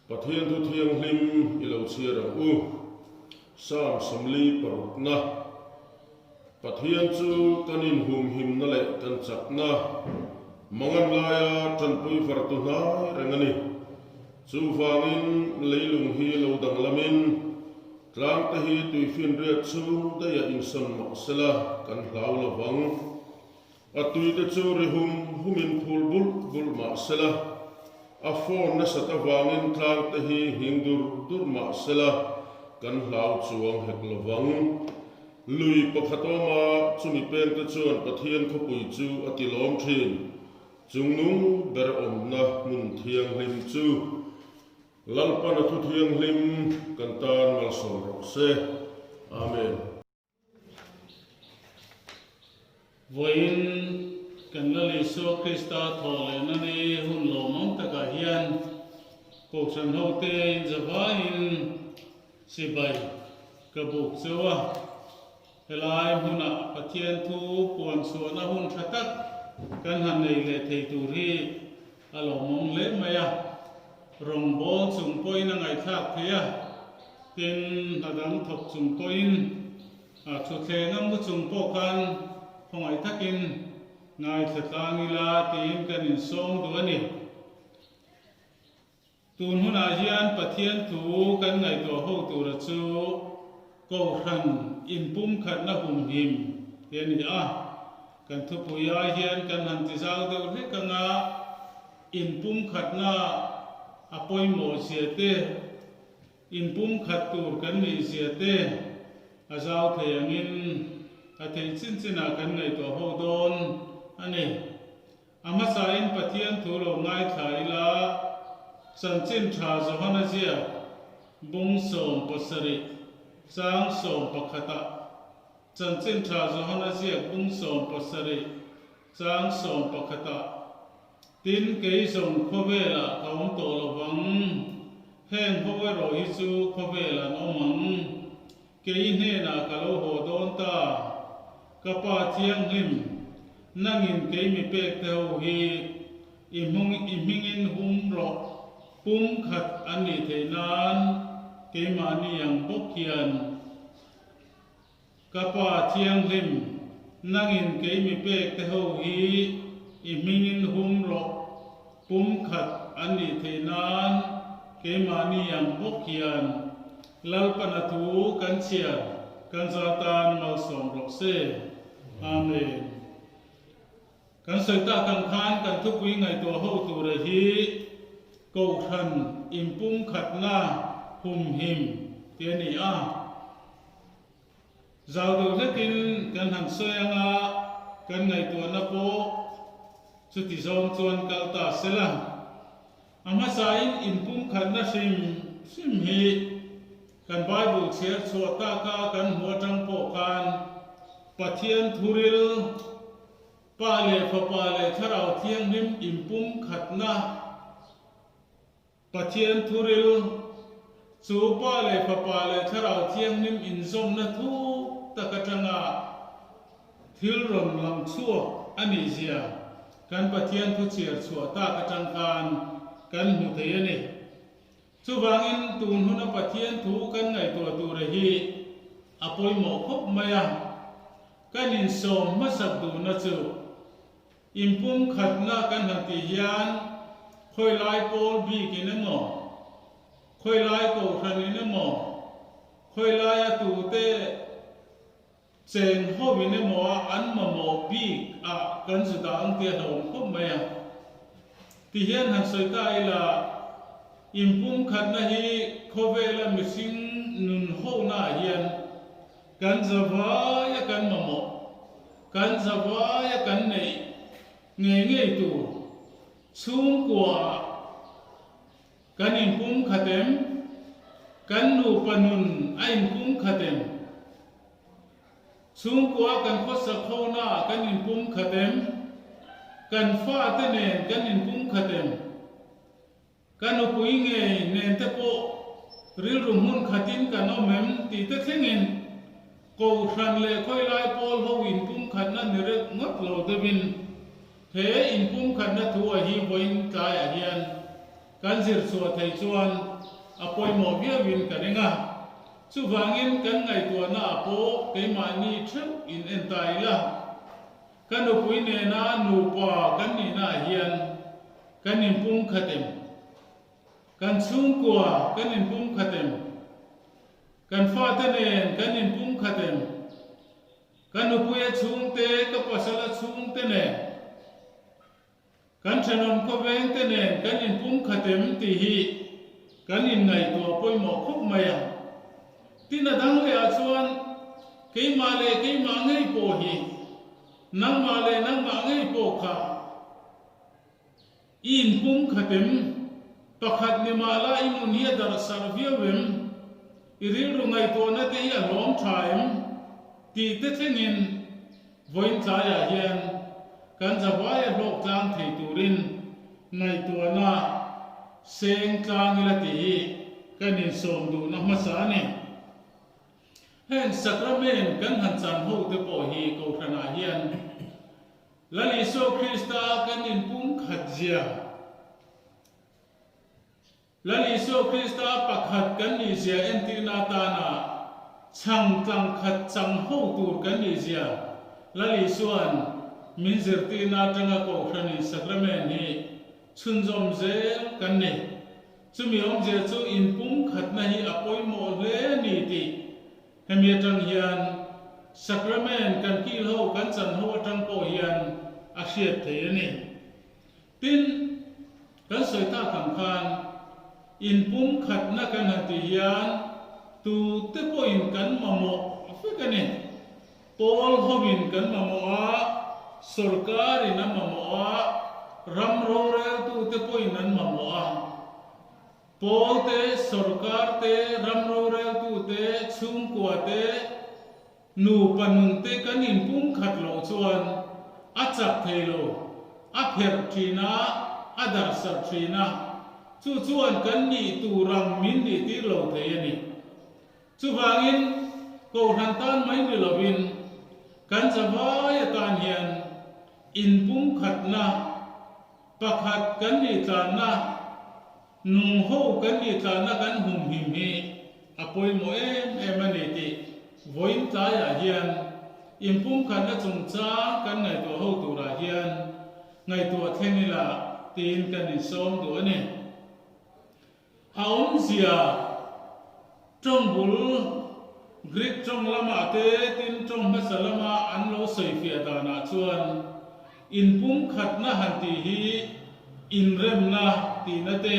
Pathian thu thiang hlim ilo chia rang u sam samli paruk na Pathian chu kanin hum him na le kan chak na mangan laya tan pui fartu na rangani chu wangin leilung hi lo dang lamin tlang ta hi tui fin riat chu da ya insan maksala kan hlau lawang atui te chu ri humin phul bul maksala a phone na sata wangin tlang ta hi hingdur maksala kan hlau chuang hek lawang lui pakhatoma chumi pen te chuan Pathian khopui chu atilom thin chungnung ber om na mun thiang hlim chu lalpan thu thiang hlim kan tan mal som ro se amen voin kan lali so Krista thole na ni hun lo mong taka hian ko san hote zawain sibai kabuk sewa helai huna Pathian thu puan so na hun thatak kan han nei le thei tur hi alo mong le maya rong bol chung poi na ngai thak thea tin hadang thok chung poin a thu the nam bu chung po kan hongai thakin ngai thatang ila tin kan in song du ani tun huna hian Pathian thu kan ngai to ho tur chu ko khan in pum khat na hum him te ni a kan thu puya hian kan han ti zau de le kanga in pum khat na apoi mo siate in pum khat tur kan ni siate azau theyangin athei chin china kan ngai to ho don ani ama sa in Pathian thu lo ngai thaila san chin tha zohana zia bung som pasari sang som pakhata san chin tha zohana zia bung som pasari sang som pakhata tin kei som khobela kaung to lawang heng howe ro hi chu khobela no mang kei hne na kalo ho don ta kapa thiang hlim nangin kei mi pek te ho hi imingin hum ro pum khat ani theinan kei mani yang bokhian kapa thiang hlim nangin kei mi pek te ho hi imingin hum ro pum khat ani theinan ke mani yang bokhian lalpana thu kan chia kan zatan mal som rok se amen kan soita kan khan kan thu pui ngai to ho tu ra hi ko khan impum khat na hum him te ni a zau do lekin kan han soyanga kan ngai to na po chuti zong chuan kalta sela ama sain impum khat na sim hi kan Bible share chota ka kan huatang po kan Pathian thuril pale phapale tharau thiang nim impum khat na Pathian thuril chu pale phapale tharau thiang nim inzom na thu takatanga thil rom lam chua ani zia kan Pathian thu chiar chota katangkan kan hu thei ani chuwangin tun huna Pathian thu kan ngai to tu re hi apoi mo khop maya kan in som masak du na chu impum khat na kan han ti hian khoi lai pol bi ki na mo khoi lai ko khan ni na mo khoi lai a tu te chen ho wi na mo an ma mo bi a kan su da ang te hom khop maya ti hian han soi ta ila impum khat na hi khovela missing nun ho na hian kan zawaya kan mamo kan zawaya kan nei nge tu chung kwa kan impum khatem kan nu panun a impum khatem chung kwa kan khosa khona kan impum khatem kan fa te nen kan impum khatem kan upui nge nen te po ril rumun khatin kan o mem ti te thengin ko khan le khoi lai pol ho in pum khat na ni re ngot lo de bin he in pum khat na thu a hi boin kai a hian kan zir chua thei chuan apoi mo via win kaninga chu wangin kan ngai tua na apo keima ni theu in entai la kan upui ne na nu pa kan ni na hian kan in pum khatem kan chung kwa kan in pum khatem kan fa te nen kan in pum khatem kan upui chung te ka pasala chung te ne kan chanon ko veng te nen kan in pum khatem ti hi kan in ngai tua poi mo khop maya tin adang le a chuan keima ngai po hi nang ma ngai po kha in pum khatem pakhat ni mala imun hi dar sarviawem iril rungai to na te a long time ti te thengin voin chaya hian kan zawaya lok tlang thei turin ngai to na seng tlang ila ti kan in som du na masa ni hen sakrament kan han chan ho te po hi ko thana hian lali so krista kan in pum khat zia lali so krista pakhat kan ni zia entina ta na chang tlang khat chang ho tur kan ni zia lali suan min zirti na tanga ko thani sakrament ni chunjom je kan ni chumi om je chu in pum khat na hi apoi mo le ni ti hemiatang hian sakrament kan ki ho kan chan ho atang ko hian a hriat thei ani tin kan soita kham khan in pum khat na kan hati hian tu te po in kan mamo fikane pol hobin kan mamo a sarkar in mamo a ram ro re tu te po in nan mamo a pol te sarkar te ram ro re tu te chung kwa te nu panun te kan in pum khat lo chuan a chak thei lo a pher thina a dar sar thina chu chuan kan ni tu rang min ni ti lo thei ani chu wangin ko han tan mai ni lovin kan zawai tan hian in pum khat na pakhat kan ni tan na nung ho kan ni tan na kan hum him hi apoi mo em ani ti voin ta ya hian in pum khat na chung cha kan ngai to ho tu ra hian ngai to thenila tin kan ni som du ani a om zia trong bul Greek trong lama te tin trong masalama an lo sei fia da na chuan in pum khat na han ti hi in rem na ti na te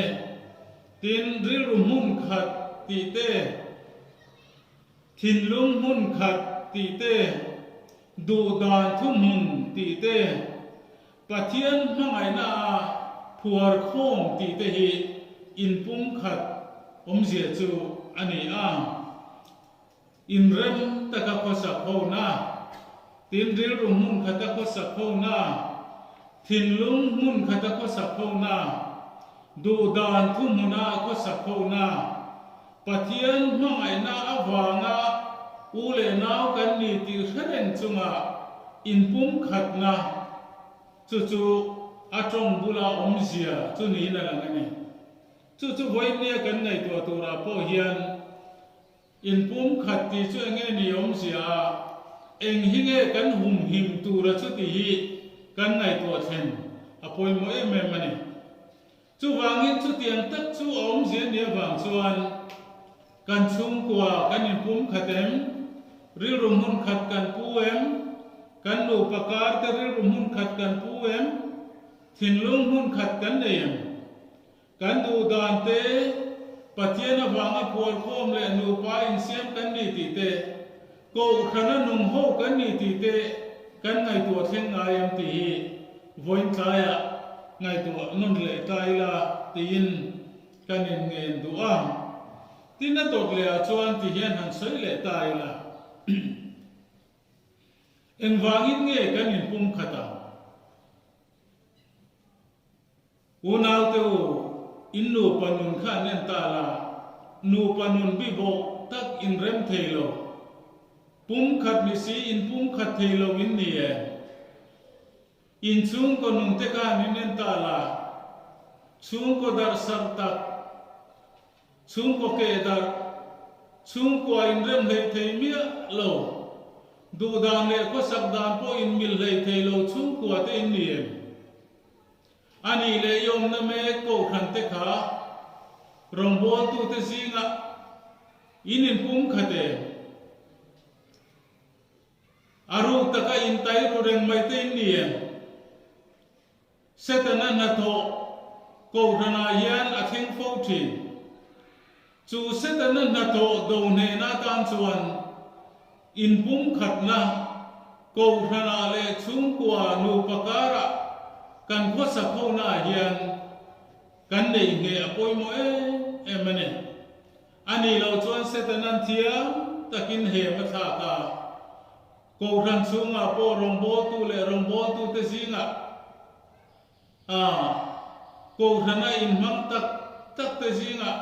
tin ril mun khat ti te thin lung mun khat ti te du dan thu mun ti te pathian mangai na phuar khom ti te hi in pum khat om zia chu ani a in rem taka khosak ho na tin ril rum mun khata khosak ho na thin lung mun khata khosak ho na du dan thu muna khosak ho na pathian mangai na awanga ule naw kan ni ti khareng chunga in pum khat na chu chu atong bula om zia chu ni na lang ani chu voi ne kan ngai to tura po hian in pum khat ti chu enge ni om zia eng hinge kan hum him tura chu ti hi kan ngai to then apoi mo em ani chu wangin chu tiang tak chu om zia ne wang chuan kan chung kwa kan in pum khatem ril rum hun khat kan puem kan nu pakar te ril rum hun khat kan puem thin lung hun khat kan nem kan du dan te pathian awanga phol khom le nu pa in siam kan ni ti te ko khana nung ho kan ni ti te kan ngai tu theng ngai am ti voin kaya ngai tu non le tai la tin kan in ngen du a tin na tot le a chuan ti hian han sei le tai la en wangin nge kan in pum khata unau teu in nu panun kha nen ta la nu panun bi bo tak in rem theilo pum khat ni si in pum khat theilo in ni in chung ko nung te ka ni nen ta la chung ko dar sartak chung ko ke dar chung ko in rem le thei mia lo du dan le ko sak dan po in mil le thei lo chung ko te in niem ani le yom na me ko khan te kha rong bol tu te zinga inin pum khate aru taka in tai ru reng mai te in niem setana na tho ko rana yan a thing fo thin chu setana na tho do ne na tan chuan in pum khat na ko rana le chung kwa nu pakara kan kho sa kho na yan kan nei nge apoi mo e mane ani lo chuan setana thiam takin he ma tha ka ko ran chunga po rong bo tu le rong bo tu te zinga ko rana in mang tak tak te zinga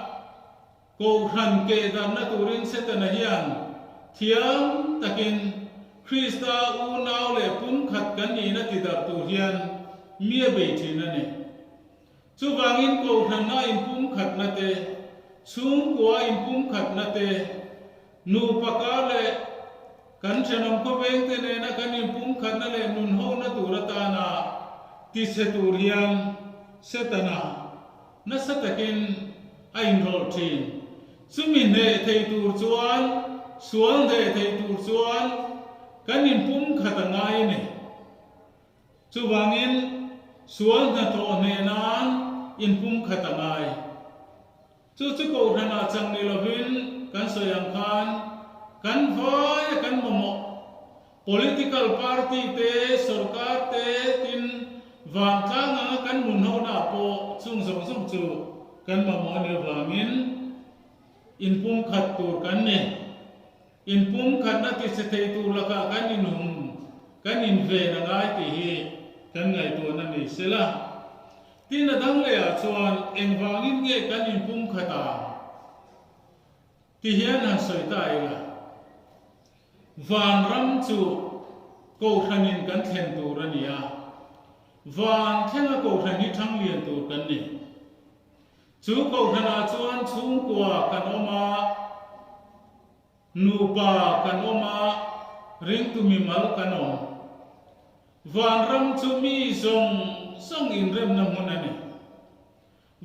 ko ran ke dan na turin setana hian thiam takin Krista u naw le pum khat kan ni na ti dar tu hian mia be thin na ne chu wangin ko rana in pum khat na te chung kwa in pum khat na te nu paka le kan chanam ko veng te ne na kan in pum khat na le nun ho na tu ra ta na ti se tur hian setana na satakin ain rol thin sumi ne thei tur chuan sual de thei tur chuan kan in pum khata ngai ne chu wangin sual na to ne nan in pum khata ngai chu chu ko rana chang ni lovin kan soyang khan kan vai kan momo political party te sarkar te tin wang ka nga kan mun ho na po chung zong zong chu kan momo ne wangin in pum khat tur kan ne in pum khat na ti se thei tu laka kan in hum kan in ve na ngai ti hi kan ngai tu na ni sela tin na dang le a chuan eng wangin nge kan in pum khata ti hian han soi tai la van ram chu ko khanin kan thlen tur ania van thenga ko khani thang lian tur kan ni chu ko khana chuan chung kwa kan oma nu pa kan oma ring tu mi mal kan om van ram chu mi zong song in rem na mun ani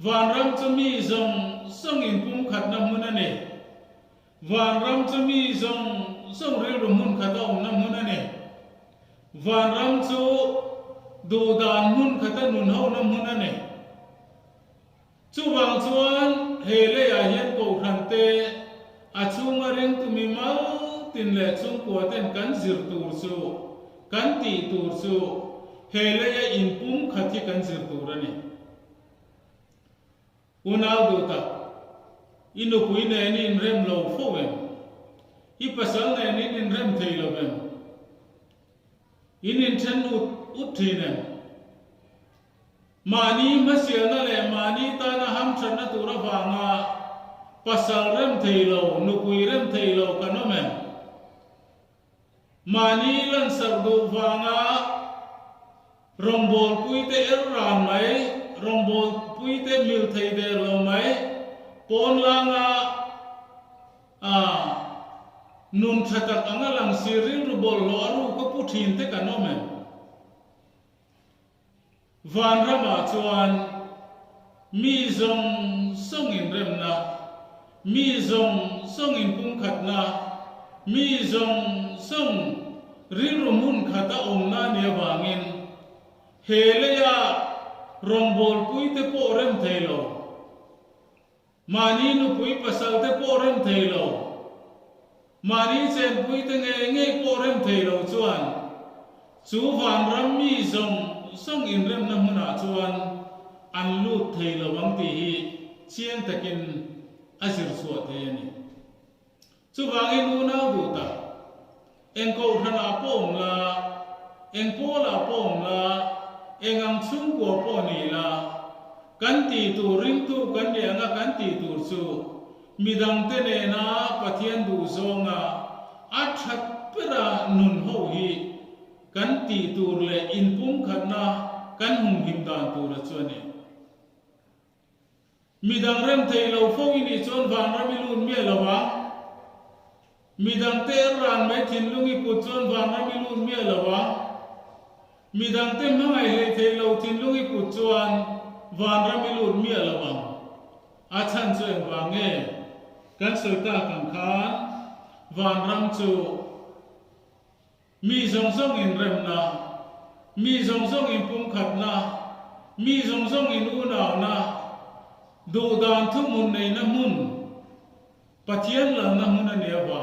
van ram chu mi zong song in pum khat na mun ani van ram chu mi zong song ri ru mun khat om na mun ani van ram chu du dan mun khat nun ho na mun ani chu wang chuan he le a hian ko khan te a chunga ring tu mi mal tin le chung ko ten kan zir tur chu kan ti tur chu he le ya in pum khathi kan zir tur ani unau do ta inu pui ne ni in rem lo fo wen I pasal ne ni in rem thei lo wen in chen ut thinen mani masia na le mani ta na ham chan na tu ra wanga pasal rem thei lo nu pui rem thei lo kanomen mani lan sar do wanga rombol pui te er ran mai rombol pui te mil thei de lo mai pon langa nun thatak anga lang siril ru bol lo aru ko puthin te kanomen van rama chuan mi zong song in rem na mi zong song in pum khat na mi zong song rilru mun khata om na ne wangin heleya rongbol pui te po rem thelo mani nu pui pasal te po rem thelo mani chen pui te nge po rem thelo chuan chu van ram mi zong song in rem na huna chuan an lut thelo wang ti hi chiang takin azir suat he ni chu wangin nu na du ta engko thana pom la engpo la pom la engang chung ko po ni la kan ti tu ring tu kan ne anga kan ti tu chu midang te ne na pathian du zonga athat pera nun ho hi kan ti tur le in pum khatna kan hum him dan tur chone มีดังเริ่มเทเราฟงอินิจวนวานรมิลุนเมียละวะมีดังเตะรานไม่ทิ้งลุงอีปุจวนวานรมิลุนเมียละวะมีดังเต็มทั้งไงเลยเทเราทิ้งลุงอีปุจวนวานรมิลุนเมียละวะอาชันเสียงวางเงกันสุดตากังขานวานรำจูมีสงสงอินเริ่มนะมีสงสงอินปุ่มขัดนะมีสงสงอินอุณาวนะดูดานทุกมุนในน้ำมุนปะเทียนหลังน้ำมุนอันเดียวว่า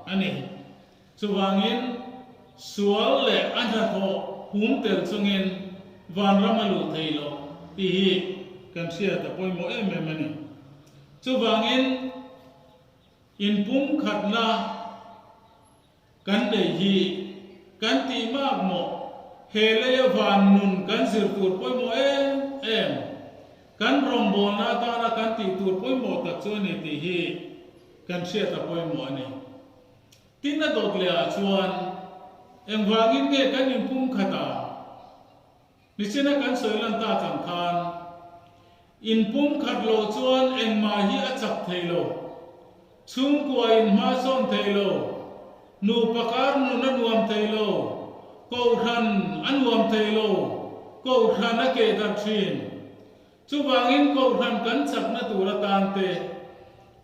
อันนี้สว่างอินสวลเละอันนั้นพอหุ่มเตลซุงอินวานรามาลุเทโลที่กันเสียแต่ปอยโมเอเมมันนี่สว่างอินปุ่มขัดนะกันได้ฮีกันตีมากหมดเฮเลยฟานนุนกันสิรตูดปอยโมเอมกันรมโบนาตาละกันตีตูดปอยโมตักชวนนี่ตีฮีกันเสียแต่ปอยโมนี่ที่นั่นตัวเลี้ยชวนเอ็งวางินเงกันอินปุ่มขัดนิสินะกันสวยลันตาจังคานอินปุ่มขัดโลชวนเอ็งมาฮีอัจับเทโลชุ่มกว่าอินมาส่งเทโลนูปการนูนันวมเทโลกูทันอันวมเทโลกูทันนักเกตัดชินชุบางอินกูทันกันสักนัตุระตานเต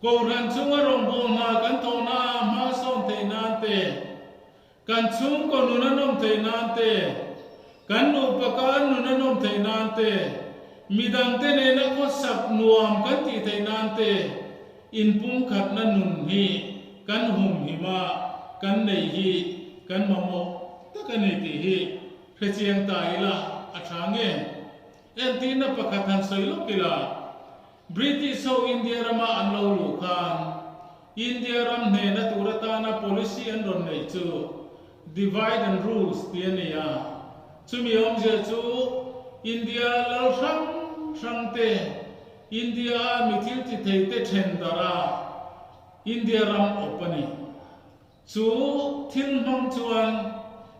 กูทันชุงอารมณ์โบนากันโทนามาส่งเทนานเตกันชุงก็นูนันนมเทนานเตกันนูปการนูนันนมเทนานเตมีดังเตเนนักสักนวมกันตีเทนานเตอินปุ่มขัดนันนุนฮีกันหุมหิมากันในฮีกันมะโมตะกันในตีฮีเพรเจียงตายละอัฐางเงเอ็นตีนับประคันสอยลุกิละบริติชโซอินเดียรามาอันเลวลูกานอินเดียรำเนนัตุรตานา policy อันรอนในจู divide and rules เตียนียาจูมีองเจจูอินเดียลาวชังเตอินเดียมิทิลติเทเตเทนดาราอินเดียรำอปนีจูทิลมังจวน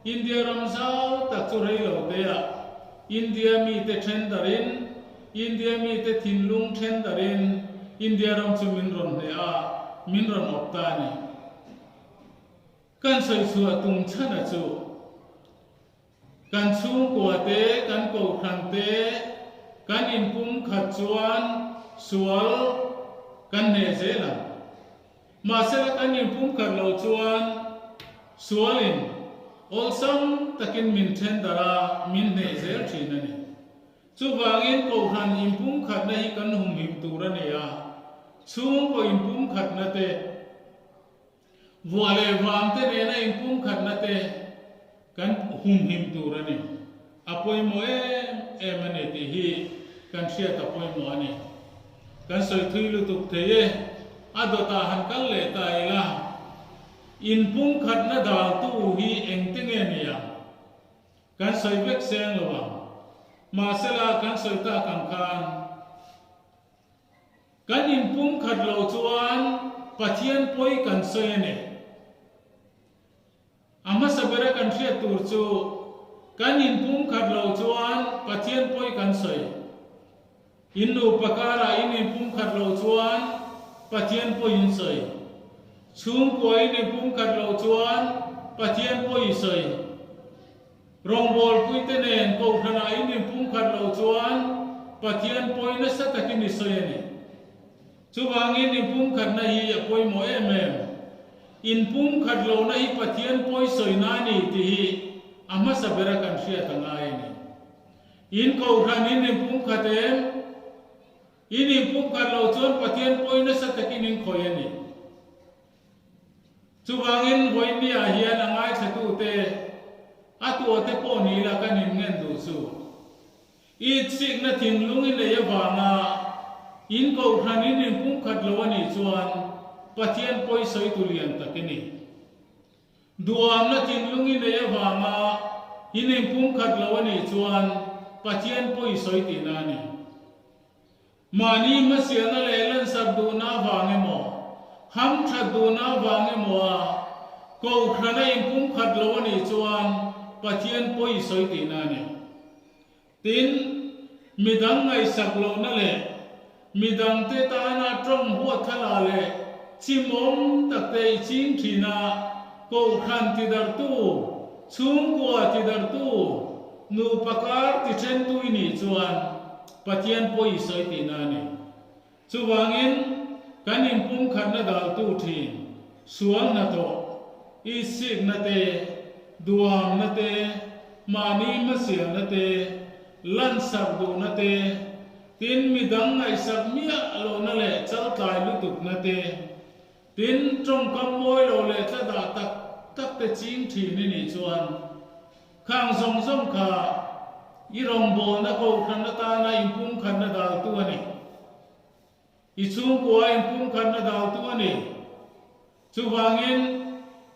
อินเดียรำเจ้าตักจูเรโลเดียอินเดียมีเตเทนดารินอินเดียมีเตทินลุงเทนดารินอินเดียรำจูมินรอนเดียมินรอนอปตานีกันใส่ชัวตุงชนะจูกันชุ่มกว่าเตกันโกขันเตกันอินปุ่มขัดจวนสวลกันเนเซลันมาเสละกันอินปุ่มขัดเหลาจวนสวลินออลซัมตะกินมินเทนดารามินเนเซลชีนันนี่จูวางอินโกขันอินปุ่มขัดในกันหุมหิมตูระเนียชุ่มก็อินปุ่มขัดนาเตวัวเลวามเตเนนะอินปุ่มขัดนาเตกันหุมหิมตูระนี่อภัยโมเอมันเนติฮีกันเชียตอภัยโมนี่กันสอยทุยลุตุกเทยอดตาหันกันเลตายละอินปุ่มขัดนาดาตูฮีเอ็งติเงเนียกันสอยเวกเซงละวะมาเสลากันสอยตากังคานกันอินปุ่มขัดเหลาจวนปะเทียนป่วยกันสอยเนี่ยอามาสเบรกันเชียตูร์จูกันอินปุ่มขัดเหลาจวนปะเทียนป่วยกันสอยอินนูปะการาอินปุ่มขัดเหลาจวนปะเทียนป่วยอินสอยชุมกวยอินปุ่มขัดเหลาจวนปะเทียนป่วยสอยรองบอลปุยเตเนนโกขณะอินปุ่มขัดเหลาจวนปะเทียนป่วยนัสตะกินสอยนี่จูบางอินปุ่มขัดนาฮีอป่วยโมเอเมมอินปุ่มขัดโลนาฮีปะเทียนป่วยสอยนานี่ที่อามาสเบรกันเชียตั้งไงนี่อินโกขันอินปุ่มขัดเอ็มอินปุ่มขัดโลจวนปะเทียนป่วยนัสตะกินคอยนี่จูบางอินวันนี้อาเฮียนังไงสตูเตอาตัวเตปอนี่ละกันอินเงินดูสูอีสิกนัทิงลุงอินเลยว่างาอินก็ขันอินปุ่มขัดโลวันนี้จวนปะเทียนป่วยสอยตุเลียนตะกินดูอามนัทิงลุงอินเลยว่างาอินปุ่มขัดโลวันนี้จวนปะเทียนป่วยสอยตีนานี่มานี่มาเสียนั่นเลยลันสับดูน้าวางเงโมฮัมชัดดูน้าวางเงโมก็ขันอินปุ่มขัดโลวันนี้จวนปะเทียนป่วยสอยตีนานี่ตินมีดังไงสักโลนั่นเลย มีดังเตตานาตรงหัวทลาเลชิมอมตักเตชิงทีนาโกขันติดาร์ตูชุงกัวติดาร์ตูนูปะการติเชนตุยนี่จวนปะเทียนปอยสอยตีนานี่จวางอินกันอินปุ่มขันนาดาลตูทีสวนนาโตอีสิกนาเตดวงนาเตมานีมาเสียนาเตลันสักดูนาเตตินมีดังไงสักเมียโลนั่นแหละเจ้าตายลุตุกนาเตตินจงกำมวยโลเลจะด่าตักเตจิงทีนี่จวนข้างทรงสมขาอีรองโบนักโกขันนาตานาอินปุ่มขันนาดาลตัวนี่อีชุงกัวอินปุ่มขันนาดาลตัวนี่จูวางอิน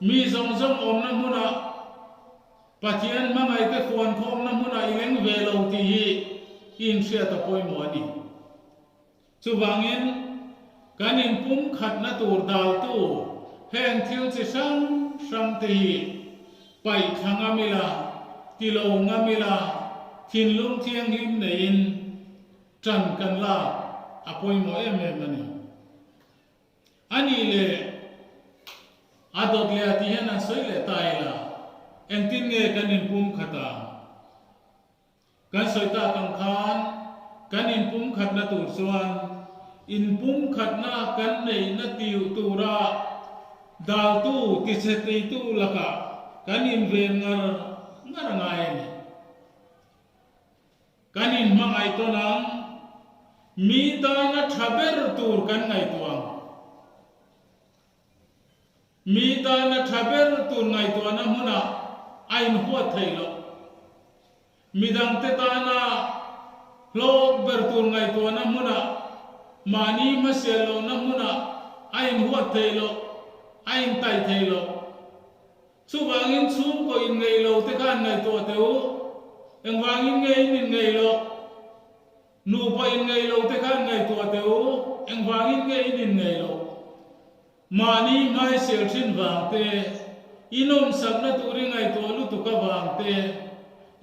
มีทรงอมน้ำมุนาปัจเจียนมังไอเตฟวนคมน้ำมุนาอีเล้งเวลาที่อินเสียตะปอยหมอนี่จูวางอินการอินปุ่มขัดนาตูดาลตู้แห่งทิวจิสังตีไปทางอามิลากิโลงามิลาทินลุงเทียงหิมเนอินจันกันลาอปอยหมอมันนี่อันนี้เลยอาดอกเลียที่เห็นสวยเลยตายละเอ็งตินเงกันอินปุ่มขัดกันสวยตากังคานกันอินปุ่มขัดนาตูส่วนอินปุ่มขัดหน้ากันในนาติวตูระดาวตู้ติเสติตู้ละกะกันอินเวงงาไงกันอินมังไอตัวนั้นมีตานะทับเบรตูร์กันไงตัวมีตานะทับเบรตูร์ไงตัวนั้นมุนะไอหัวไทยโลมีดังเตตานะโลกเบรตูร์ไงตัวนั้นมุนะมานีมาเสียโลนั้นมุนะไอหัวไทยโลไอไตไทยโลสุวางินซุ่มก็อินไงโลเตกันไงตัวเตวเอ็งวางินไงนินไงโลนูไปอินไงโลเตกันไงตัวเตวเอ็งวางินไงนินไงโลมานีไม่เสียชินวางเตอินอมสักนัตุริไงตัวลุตุกวางเต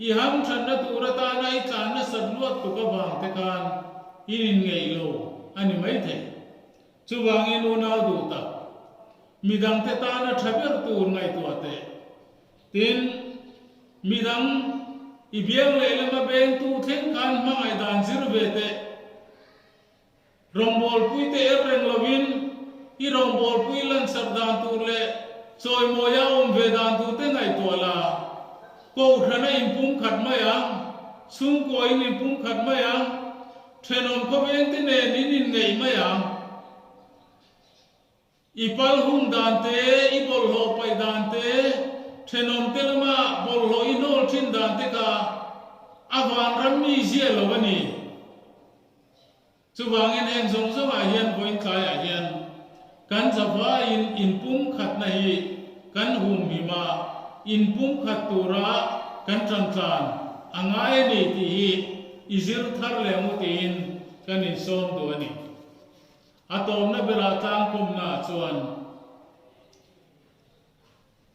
อีหัมฉันนัตุรตาไนจานนัสัตลวดตุกวางเตกันอินไงโลอันนี้ไม่เถสุวางินอุนาดูตามีดังเตตานะทับเบิลตูนไงตัวเตตินมีดังอีเบียงเลยละมาเบงตูเทงกันมาไอดานซิรเวเตรอมบอลปุยเตเอเรงลวินอีรอมบอลปุยลันสับดานตูเลซอยโมยาอมเวดานตูเตไงตัวละโกขณะอินปุ่มขัดมายังซุงโกอินปุ่มขัดมายังเทนอมเขาเองที่เนนินไงมายังอีพัลหุ่นดานเตอีบอลโลไปดานเตเทนอมเตลมาบอลโลอินโอลทินดานเตกาอาวานรัมมีเสียโลวันนี้สุวางินเองทรงสมัยเฮียนพอยคายเฮียนกันสภาอินปุ่มขัดในกันหุ่มหิมาอินปุ่มขัดตุระกันจันทานอ่างไอนี่ที่อิซิรทาร์เลมุตินกันอินสมตัวนี้อาตอมนับเวลาทางคุมนาชวน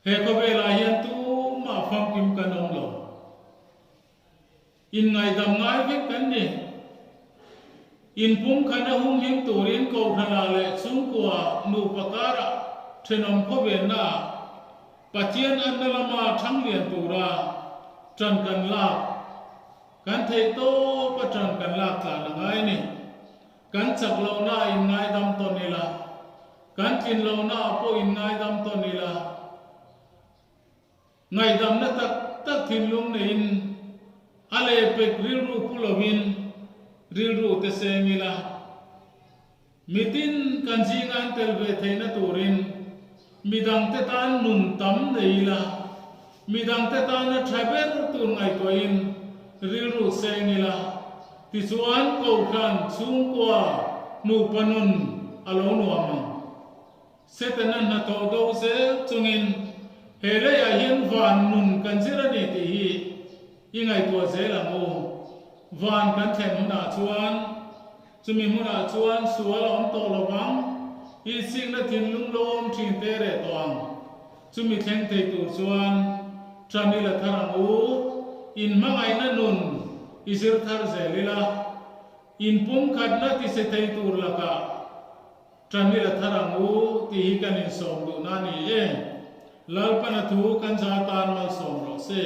เฮก็เวลาเห็นตู้มาฟังกิมกันองโลอินไงดำไงเวกันนี่อินปุ่มขันหุ่มหิมตัวเรียนโกขนาเลสุงกัวนูปการะเทนอมก็เวน่าปัจเจียนอันนั้นมาทั้งเรียนตัวราจันกันลากันเทโตประจันกันลาการละไงนี่กันจักเราหน้าอินไงดำตนนี่ละกันกินเราหน้าพวกอินไงดำตนนี่ละไงดำนั่นตักทิ้งลุงในอินอะไรเป็กริลรูพุลวินริลรูเตเซงิละมิตินกันจีงานเตลเวเทนตูรินมีดังเตตานนุนตั้มในละมีดังเตตานทราเบลตูไงตัวอินริลรูเซงิละที่ส่วนเขาขันสูงกว่านูปนุนอารมณ์ว่ามันเสตนั้นนัทโดเซจงอินเฮเลย์ยันวานนุนกันเจรณีที่ยังไงตัวเซลังโอวานกันแทนมุนาชวนจะมีมุนาชวนสวยล้อมโตระวังอีสิ่งนั้นทิ้งลุงลมทิ้งเตะเรตวังจะมีแทงเตะตัวชวนจามิละทารังโออินมังไอนันนุนอิสิรทาร์เซลิลา in pum khat na ti se thei tur laka trani la tharangu ti hi kan in som du na ni e lalpana thu kan za tan mal som ro se